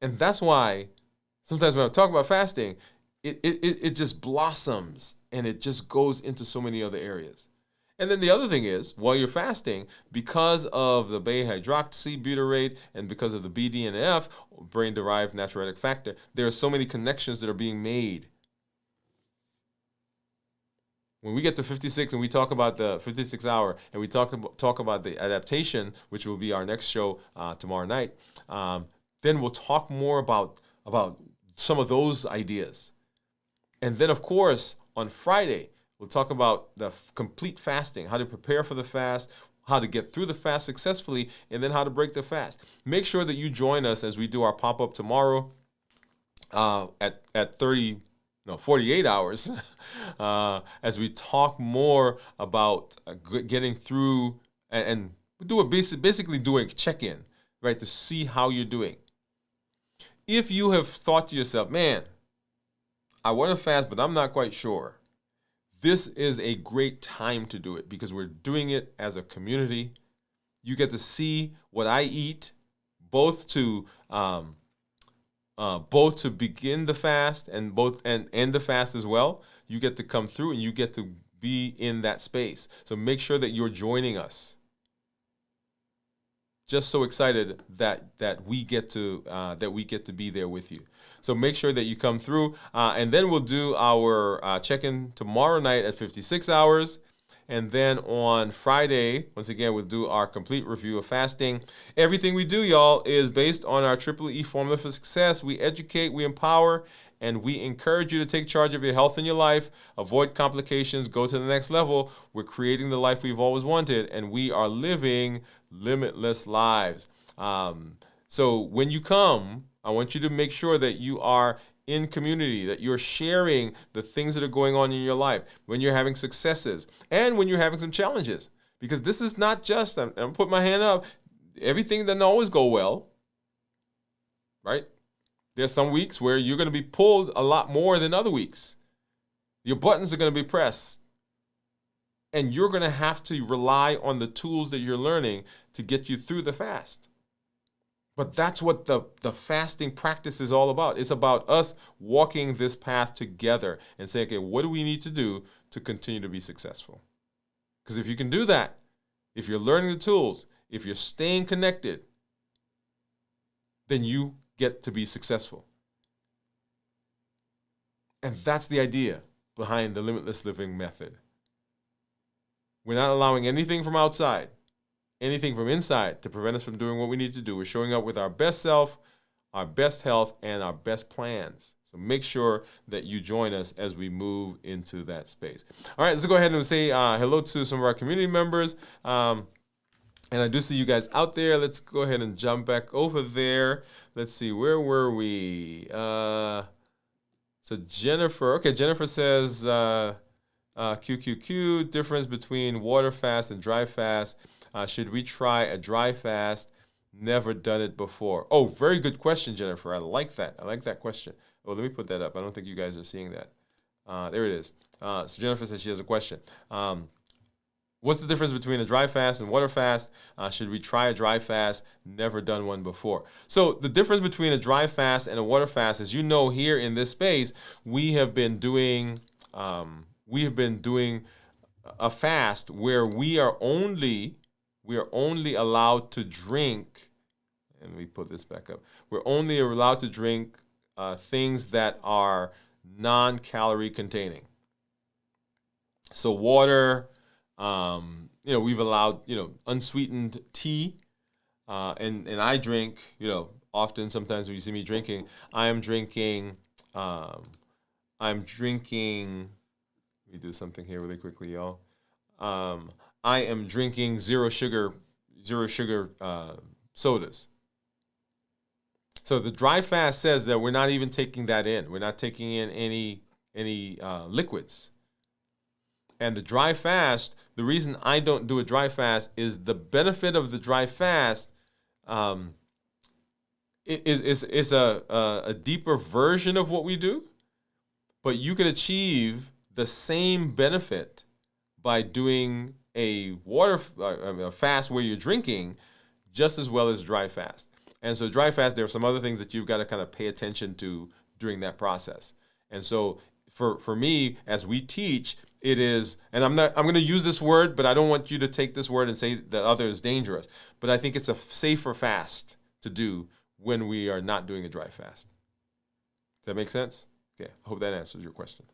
And that's why sometimes when I talk about fasting, it just blossoms and it just goes into so many other areas. And then the other thing is, while you're fasting, because of the beta-hydroxybutyrate and because of the BDNF, brain-derived natriuretic factor, there are so many connections that are being made. When we get to 56 and we talk about the 56 hour and we talk about the adaptation, which will be our next show tomorrow night, then we'll talk more about some of those ideas. And then, of course, on Friday, we'll talk about the complete fasting, how to prepare for the fast, how to get through the fast successfully, and then how to break the fast. Make sure that you join us as we do our pop-up tomorrow at 48 hours as we talk more about getting through and do basically doing check-in, right, to see how you're doing. If you have thought to yourself, man, I want to fast, but I'm not quite sure, this is a great time to do it because we're doing it as a community. You get to see what I eat, both to begin the fast and end the fast as well. You get to come through and you get to be in that space. So make sure that you're joining us. Just so excited that we get to be there with you. So make sure that you come through, and then we'll do our check-in tomorrow night at 56 hours. And then on Friday, once again, we'll do our complete review of fasting. Everything we do, y'all, is based on our Triple E formula for success. We educate, we empower, and we encourage you to take charge of your health and your life, avoid complications, go to the next level. We're creating the life we've always wanted, and we are living limitless lives. So when you come, I want you to make sure that you are in community, that you're sharing the things that are going on in your life, when you're having successes, and when you're having some challenges. Because this is not just, I'm putting my hand up, everything doesn't always go well, right? There's some weeks where you're going to be pulled a lot more than other weeks. Your buttons are going to be pressed. And you're going to have to rely on the tools that you're learning to get you through the fast. But that's what the fasting practice is all about. It's about us walking this path together and saying, okay, what do we need to do to continue to be successful? Because if you can do that, if you're learning the tools, if you're staying connected, then you get to be successful. And that's the idea behind the limitless living method. We're not allowing anything from outside, anything from inside to prevent us from doing what we need to do. We're showing up with our best self, our best health, and our best plans. So make sure that you join us as we move into that space. All right, let's go ahead and say hello to some of our community members. And I do see you guys out there. Let's go ahead and jump back over there. Let's see, where were we? So Jennifer, okay, Jennifer says, QQQ, difference between water fast and dry fast. Should we try a dry fast? Never done it before. Oh, very good question, Jennifer. I like that. I like that question. Oh, let me put that up. I don't think you guys are seeing that. There it is. So Jennifer says she has a question. What's the difference between a dry fast and water fast? Should we try a dry fast? Never done one before. So the difference between a dry fast and a water fast, as you know, here in this space, we have been doing a fast where we are only allowed to drink. And let me put this back up. We're only allowed to drink things that are non-calorie containing. So water. We've allowed, unsweetened tea, and I drink, often sometimes when you see me drinking, I'm drinking, let me do something here really quickly, y'all. I am drinking zero sugar sodas. So the dry fast says that we're not even taking that in. We're not taking in any liquids. And the dry fast, the reason I don't do a dry fast is the benefit of the dry fast is a deeper version of what we do, but you can achieve the same benefit by doing a fast where you're drinking just as well as dry fast. And so dry fast, there are some other things that you've got to kind of pay attention to during that process. And so for me, as we teach, it is, and I'm going to use this word, but I don't want you to take this word and say the other is dangerous. But I think it's a safer fast to do when we are not doing a dry fast. Does that make sense? Okay, I hope that answers your question.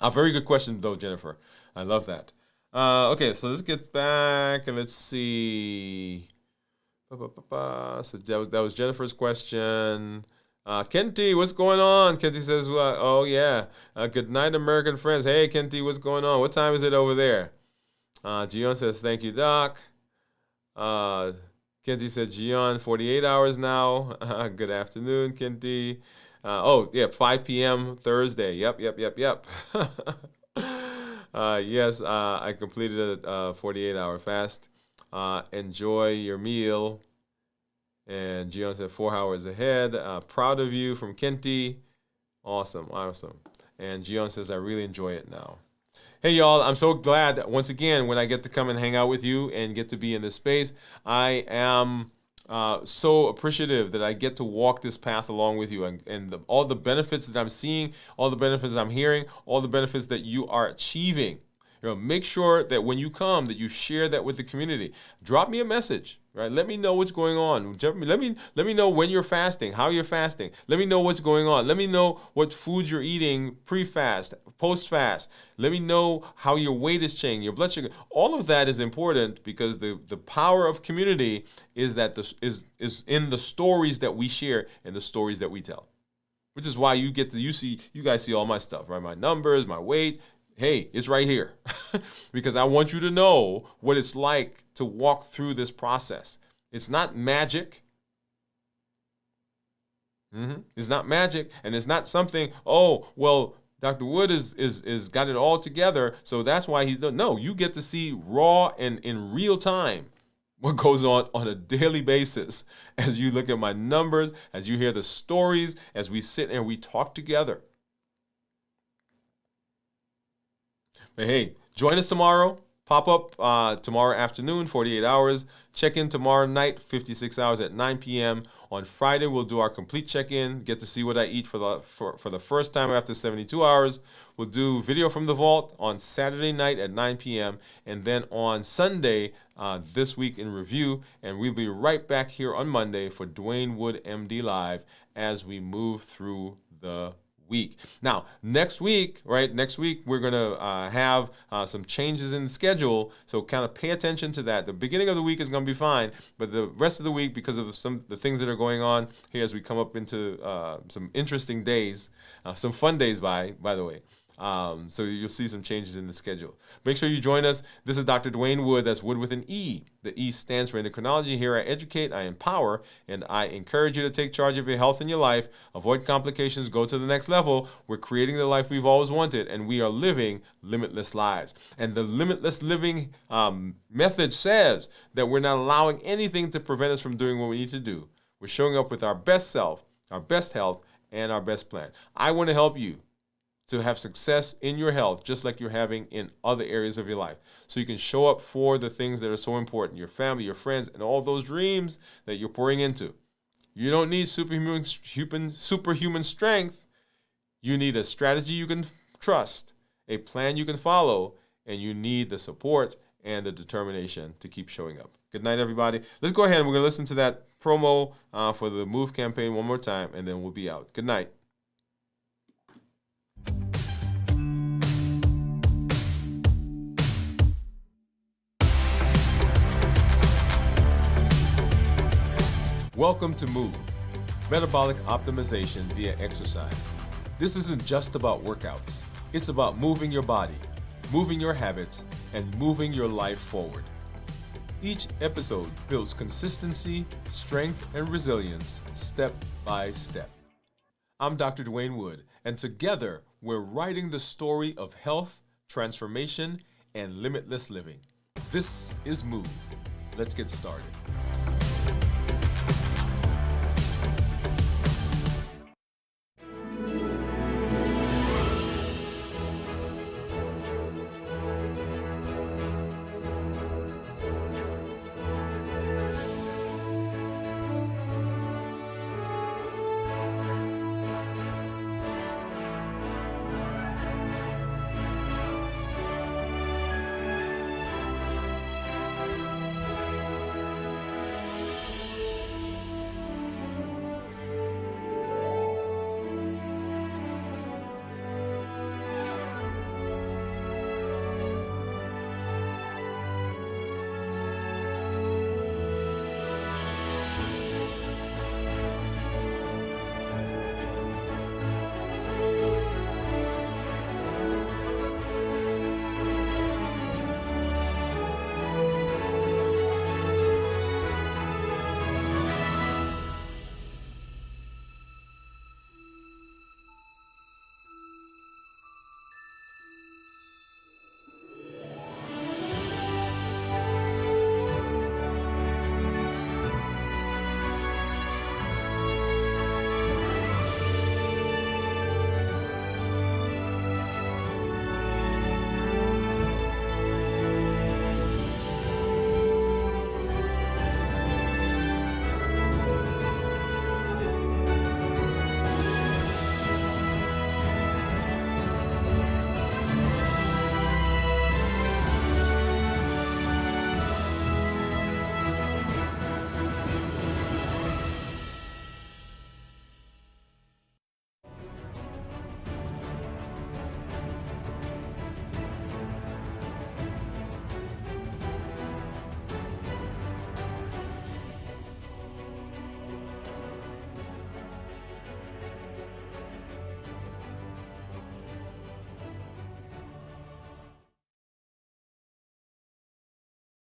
A very good question, though, Jennifer. I love that. Okay, so let's get back and let's see. So that was Jennifer's question. Kenti, what's going on? Kenti says, oh, yeah. Good night, American friends. Hey, Kenti, what's going on? What time is it over there? Gion says, thank you, Doc. Kenti said, Gion, 48 hours now. Good afternoon, Kenti. 5 p.m. Thursday. Yep. Yes, I completed a 48-hour fast. Enjoy your meal. And Gion said 4 hours ahead. Proud of you from Kenti. Awesome. And Gion says, I really enjoy it now. Hey, y'all, I'm so glad that once again, when I get to come and hang out with you and get to be in this space, I am so appreciative that I get to walk this path along with you, and all the benefits that I'm seeing, all the benefits I'm hearing, all the benefits that you are achieving. Make sure that when you come, that you share that with the community. Drop me a message, right? Let me know what's going on. Let me know when you're fasting, how you're fasting. Let me know what's going on. Let me know what foods you're eating pre-fast, post-fast. Let me know how your weight is changing, your blood sugar. All of that is important because the power of community is that is in the stories that we share and the stories that we tell. Which is why you guys see all my stuff, right? My numbers, my weight. Hey, it's right here because I want you to know what it's like to walk through this process. It's not magic. It's not magic, and it's not something, oh, well, Dr. Woode is got it all together, so that's why he's done. No, you get to see raw and in real time what goes on a daily basis as you look at my numbers, as you hear the stories, as we sit and we talk together. But hey, join us tomorrow. Pop up tomorrow afternoon, 48 hours. Check in tomorrow night, 56 hours at 9 p.m. On Friday, we'll do our complete check-in. Get to see what I eat for the first time after 72 hours. We'll do video from the vault on Saturday night at 9 p.m. And then on Sunday, this week in review. And we'll be right back here on Monday for Dwain Woode MD Live as we move through the week. Now, next week, we're going to have some changes in the schedule, so kind of pay attention to that. The beginning of the week is going to be fine, but the rest of the week, because of the things that are going on here as we come up into some interesting days, some fun days, by the way, So you'll see some changes in the schedule. Make sure you join us. This is Dr. Dwain Woode. That's Wood with an E. The E stands for endocrinology. Here I educate, I empower, and I encourage you to take charge of your health and your life. Avoid complications. Go to the next level. We're creating the life we've always wanted, and we are living limitless lives. And the limitless living method says that we're not allowing anything to prevent us from doing what we need to do. We're showing up with our best self, our best health, and our best plan. I want to help you to have success in your health, just like you're having in other areas of your life. So you can show up for the things that are so important, your family, your friends, and all those dreams that you're pouring into. You don't need superhuman strength. You need a strategy you can trust, a plan you can follow, and you need the support and the determination to keep showing up. Good night, everybody. Let's go ahead and we're going to listen to that promo for the MOVE campaign one more time, and then we'll be out. Good night. Welcome to MOVE, Metabolic Optimization via Exercise. This isn't just about workouts. It's about moving your body, moving your habits, and moving your life forward. Each episode builds consistency, strength, and resilience step by step. I'm Dr. Dwain Woode, and together we're writing the story of health, transformation, and limitless living. This is MOVE. Let's get started.